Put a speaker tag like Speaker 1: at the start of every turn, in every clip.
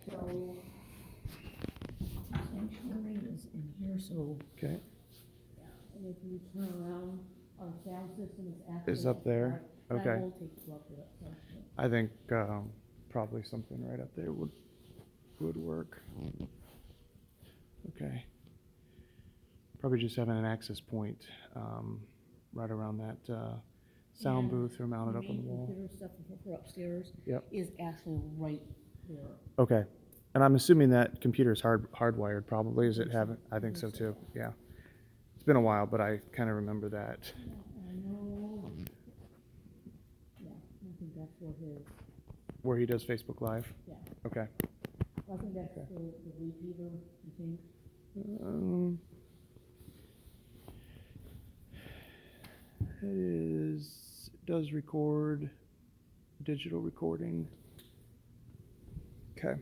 Speaker 1: So, sanctuary is in here, so.
Speaker 2: Okay.
Speaker 1: Yeah, and if you turn around, our sound system is actually.
Speaker 2: Is up there.
Speaker 1: That
Speaker 2: Okay.
Speaker 1: will take you up to that section.
Speaker 2: I think probably something right up there would work. Okay. Probably just having an access point right around that sound
Speaker 1: And
Speaker 2: booth or mounted up on the
Speaker 1: main
Speaker 2: wall.
Speaker 1: computer stuff for upstairs.
Speaker 2: Yep.
Speaker 1: Is actually right there.
Speaker 2: Okay. And I'm assuming that computer is hardwired probably. Is it haven't? I think so too. Yeah. It's been a while, but I kind of remember that.
Speaker 1: Yeah, I know. Yeah, I think that's where his,
Speaker 2: Where he does Facebook Live?
Speaker 1: yeah.
Speaker 2: Okay.
Speaker 1: I think that's the repeater, you think?
Speaker 2: It does record digital recording. Okay.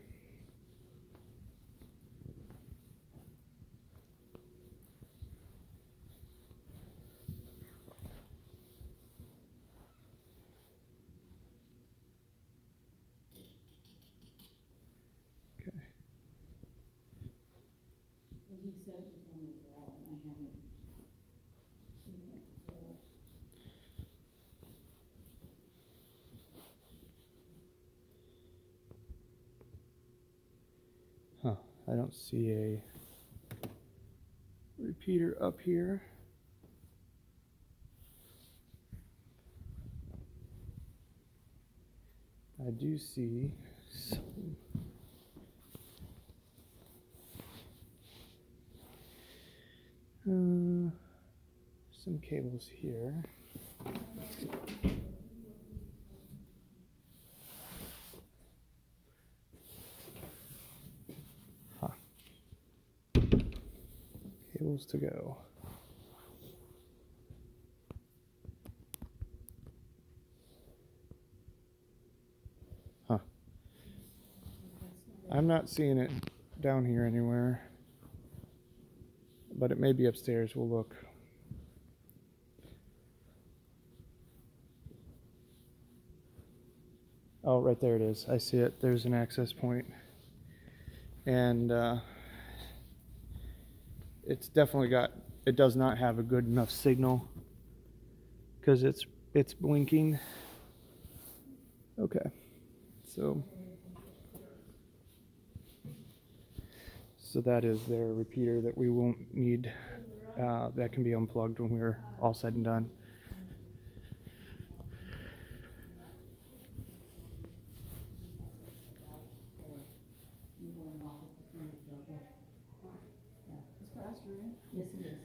Speaker 2: Okay.
Speaker 1: He said it was on the wall, and I haven't seen it, so.
Speaker 2: Huh. I don't see a repeater up here. I do see some cables here. Huh. Cables to go. Huh. I'm not seeing it down here anywhere, but it may be upstairs. We'll look. Oh, right there it is. I see it. There's an access point. And it's definitely it does not have a good enough signal because it's blinking. Okay. So that is their repeater that we won't need. That can be unplugged when we're all said and done.
Speaker 1: Yes, it is.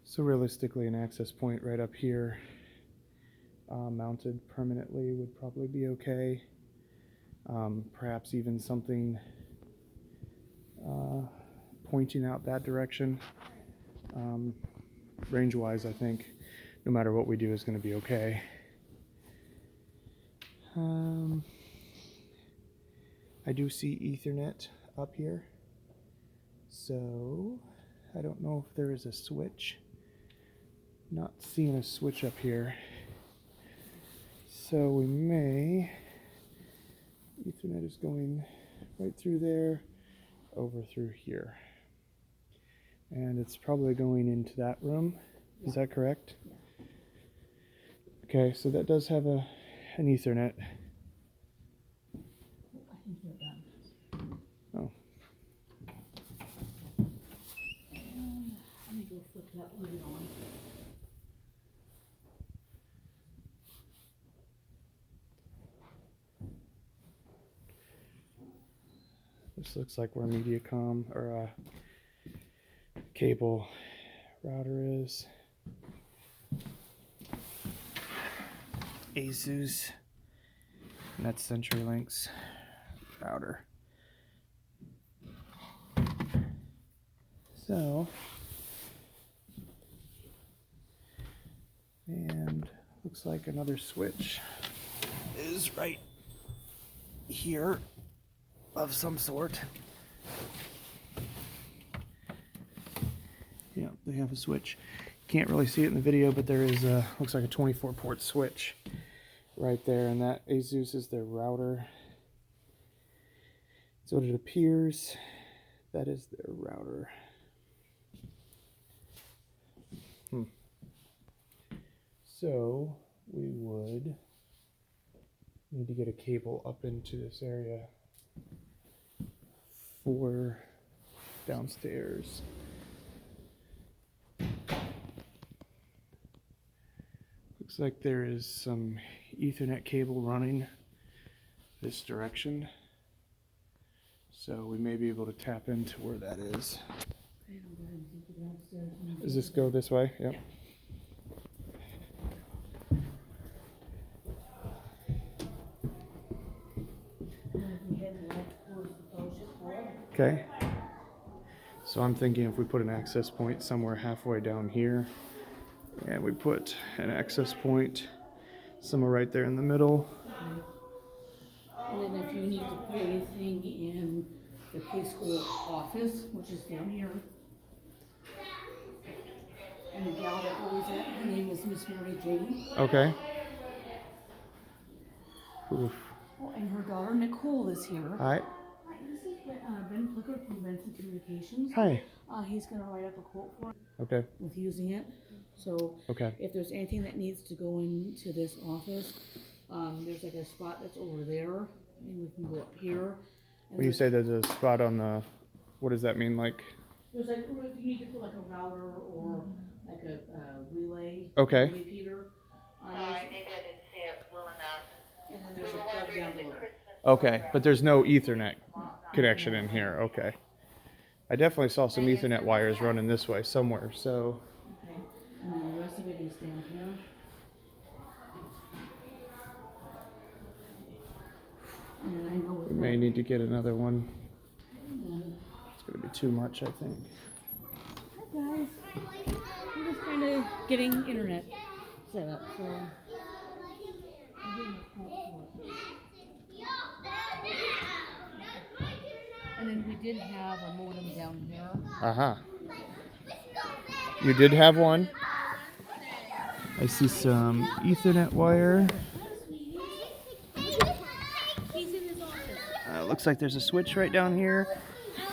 Speaker 2: So realistically, an access point right up here, mounted permanently, would probably be okay. Perhaps even something pointing out that direction. Range-wise, I think no matter what we do is going to be okay. I do see Ethernet up here, so I don't know if there is a switch. Not seeing a switch up here, so we may. Ethernet is going right through there, over through here, and it's probably going into that room. Is that correct?
Speaker 1: Yeah.
Speaker 2: Okay, so that does have an Ethernet.
Speaker 1: I think you're done.
Speaker 2: Oh.
Speaker 1: Let me go flip that lid on.
Speaker 2: This looks like where Mediacom or cable router is. Asus. And that's CenturyLink's router. So, and Looks like another switch is right here of some sort. Yeah, they have a switch. Can't really see it in the video, but there is a, looks like a 24 port switch right there, and that ASUS is their router. So it appears that is their router. So we would need to get a cable up into this area for downstairs. Looks like there is some Ethernet cable running this direction. So we may be able to tap into where that is. Does this go this way? Yep. Okay. So I'm thinking if we put an access point somewhere halfway down here, and we put an access point somewhere right there in the middle.
Speaker 1: And then if you need to put anything in the preschool office, which is down here. And the gal that always at, her name is Miss Mary Jane.
Speaker 2: Okay. Oof.
Speaker 1: Oh, and her daughter Nicole is here.
Speaker 2: Hi.
Speaker 1: Hi, this is Ben Plicker from Benson Communications.
Speaker 2: Hi.
Speaker 1: He's gonna write up a quote for it.
Speaker 2: Okay.
Speaker 1: With using it. So
Speaker 2: Okay.
Speaker 1: if there's anything that needs to go into this office, there's like a spot that's over there, and we can go up here. And
Speaker 2: When you say there's a spot on the, what does that mean? Like?
Speaker 1: There's like, if you need to put like a router or like a relay.
Speaker 2: Okay.
Speaker 1: Repeater.
Speaker 3: Maybe I didn't see it well enough.
Speaker 1: And then there's a plug down below.
Speaker 2: Okay, but there's no Ethernet connection in here. Okay. I definitely saw some Ethernet wires running this way somewhere, so.
Speaker 1: Okay. And then the rest of it is down here. And I know
Speaker 2: We may need to get another one. It's going to be too much, I think.
Speaker 1: Hi guys. I'm just kind of getting internet set up, so. I'm getting a quote for it. And then we did have a modem down here.
Speaker 2: Uh-huh. You did have one? I see some Ethernet wire.
Speaker 1: He's in his office.
Speaker 2: Looks like there's a switch right down here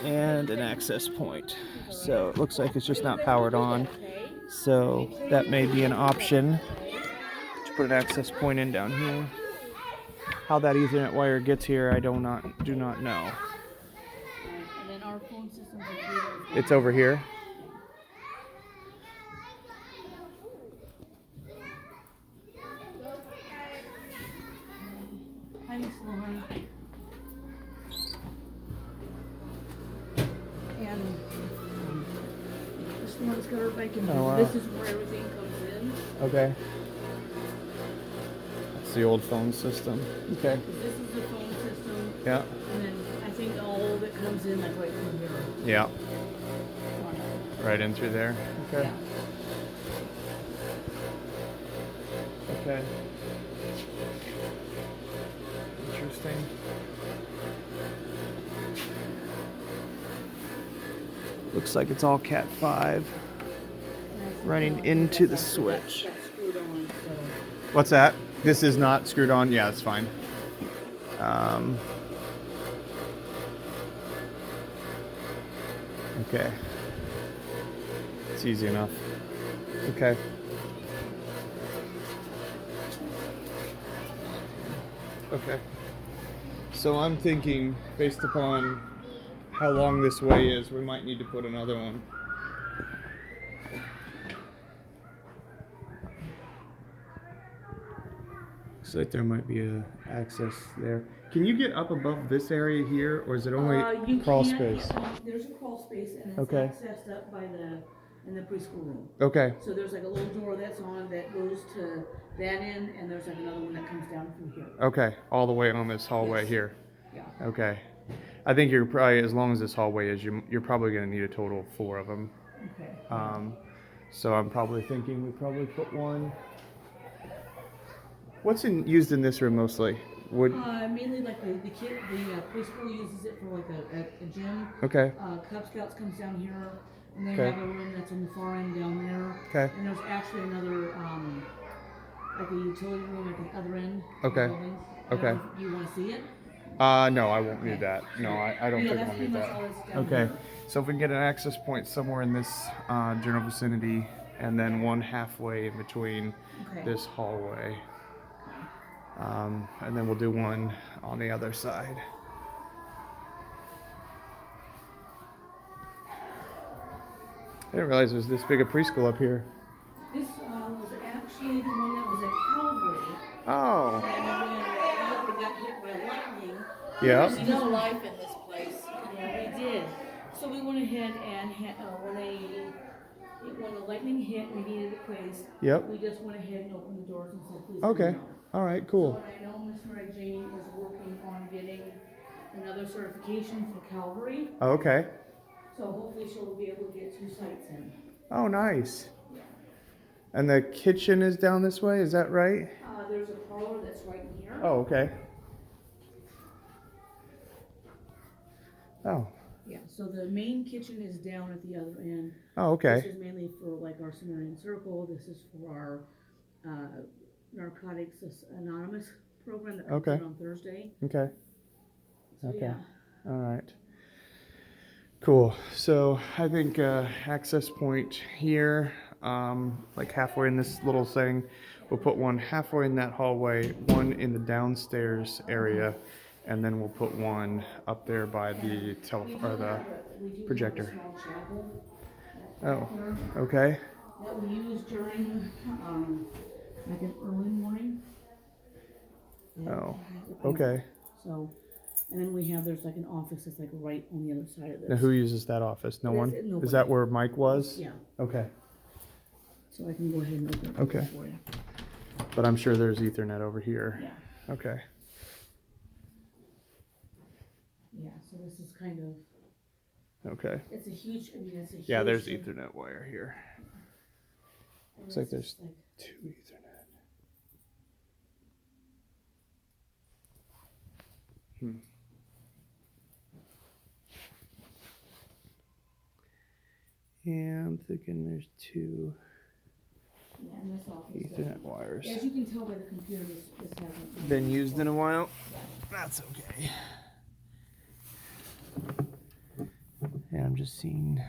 Speaker 2: and an access point. So it looks like it's just not powered on. So that may be an option to put an access point in down here. How that Ethernet wire gets here, I do not know.
Speaker 1: And then our phone system's over here.
Speaker 2: It's over here.
Speaker 1: Hi, Miss Lauren. And this one's got our banking.
Speaker 2: Oh, wow.
Speaker 1: This is where everything comes in.
Speaker 2: Okay. That's the old phone system. Okay.
Speaker 1: This is the phone system.
Speaker 2: Yeah.
Speaker 1: And then I think all of it comes in like right from here.
Speaker 2: Yeah. Right in through there. Okay.
Speaker 1: Yeah.
Speaker 2: Okay. Interesting. Looks like it's all Cat 5 running into the switch.
Speaker 1: That's screwed on, so.
Speaker 2: What's that? This is not screwed on? Yeah, it's fine. Okay. It's easy enough. Okay. Okay. So I'm thinking, based upon how long this way is, we might need to put another one. Looks like there might be a access there. Can you get up above this area here, or is it only
Speaker 1: You
Speaker 2: crawl
Speaker 1: can't,
Speaker 2: space?
Speaker 1: There's a crawl space and it's
Speaker 2: Okay.
Speaker 1: accessed up by in the preschool room.
Speaker 2: Okay.
Speaker 1: So there's like a little door that's on that goes to that end, and there's like another one that comes down from here.
Speaker 2: Okay. All the way on this hallway
Speaker 1: Yes.
Speaker 2: here.
Speaker 1: Yeah.
Speaker 2: Okay. I think you're probably, as long as this hallway is, you're probably going to need a total of 4 of them.
Speaker 1: Okay.
Speaker 2: So I'm probably thinking we probably put one What's used in this room mostly? Wood.
Speaker 1: Mainly like the kid, the preschool uses it for like a gym.
Speaker 2: Okay.
Speaker 1: Cub Scouts comes down here, and they
Speaker 2: Okay.
Speaker 1: have a room that's on the far end down there.
Speaker 2: Okay.
Speaker 1: And there's actually another like a utility room at the other end of the
Speaker 2: Okay.
Speaker 1: building.
Speaker 2: Okay.
Speaker 1: Do you want to see it?
Speaker 2: No, I won't need that. No, I don't
Speaker 1: Yeah,
Speaker 2: think
Speaker 1: that's
Speaker 2: I'll
Speaker 1: pretty
Speaker 2: need
Speaker 1: much
Speaker 2: that.
Speaker 1: all that's down
Speaker 2: Okay.
Speaker 1: here.
Speaker 2: So if we can get an access point somewhere in this general vicinity, and then one halfway in between
Speaker 1: Okay.
Speaker 2: this hallway, and then we'll do one on the other side. I didn't realize there was this big a preschool up here.
Speaker 1: This was actually the one that was at Calvary.
Speaker 2: Oh.
Speaker 1: And when Calvary got hit by lightning,
Speaker 2: Yeah.
Speaker 1: there's no life in this place. Yeah, we did. So we went ahead and when the lightning hit, we needed a place.
Speaker 2: Yep.
Speaker 1: We just went ahead and opened the doors and said, please
Speaker 2: Okay.
Speaker 1: come out.
Speaker 2: All right. Cool.
Speaker 1: So I know Miss Mary Jane is working on getting another certification for Calvary.
Speaker 2: Oh, okay.
Speaker 1: So hopefully she'll be able to get 2 sites in.
Speaker 2: Oh, nice.
Speaker 1: Yeah.
Speaker 2: And the kitchen is down this way. Is that right?
Speaker 1: There's a parlor that's right in here.
Speaker 2: Oh, okay. Oh.
Speaker 1: Yeah, so the main kitchen is down at the other end.
Speaker 2: Oh, okay.
Speaker 1: This is mainly for like our Sumerian Circle. This is for our Narcotics Anonymous program that comes
Speaker 2: Okay.
Speaker 1: in on Thursday.
Speaker 2: Okay.
Speaker 1: So,
Speaker 2: Okay.
Speaker 1: yeah.
Speaker 2: All right. Cool. So I think access point here, like halfway in this little thing. We'll put one halfway in that hallway, one in the downstairs area, and then we'll put one up there by the
Speaker 1: We do
Speaker 2: projector.
Speaker 1: have a small chapel
Speaker 2: Oh, okay.
Speaker 1: that we use during like an early morning.
Speaker 2: Oh, okay.
Speaker 1: So, and then there's like an office that's like right on the other side of this.
Speaker 2: Now who uses that office? No one?
Speaker 1: Nobody.
Speaker 2: Is that where Mike was?
Speaker 1: Yeah.
Speaker 2: Okay.
Speaker 1: So I can go ahead and open it
Speaker 2: Okay.
Speaker 1: for you.
Speaker 2: But I'm sure there's Ethernet over here.
Speaker 1: Yeah.
Speaker 2: Okay.
Speaker 1: Yeah, so this is kind of,
Speaker 2: Okay.
Speaker 1: it's a huge, it's a huge.
Speaker 2: Yeah, there's
Speaker 1: thing.
Speaker 2: Ethernet wire here.
Speaker 1: And
Speaker 2: Looks like
Speaker 1: it's
Speaker 2: there's
Speaker 1: just like,
Speaker 2: 2 Ethernet. Yeah, I'm thinking there's 2
Speaker 1: yeah, and this office.
Speaker 2: Ethernet wires.
Speaker 1: As you can tell by the computer, this hasn't
Speaker 2: Been used in a while? That's okay. Yeah, I'm just seeing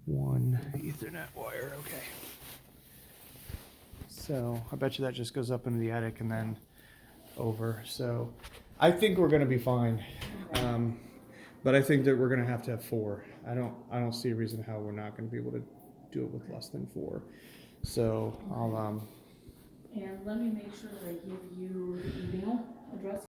Speaker 2: 1 Ethernet wire. Okay. So I bet you that just goes up into the attic and then over. So I think we're gonna be fine. But I think that we're gonna have to have 4. I don't see a reason how we're not gonna be able to do it with less than 4. So I'll
Speaker 1: And let me make sure that I give you the email address.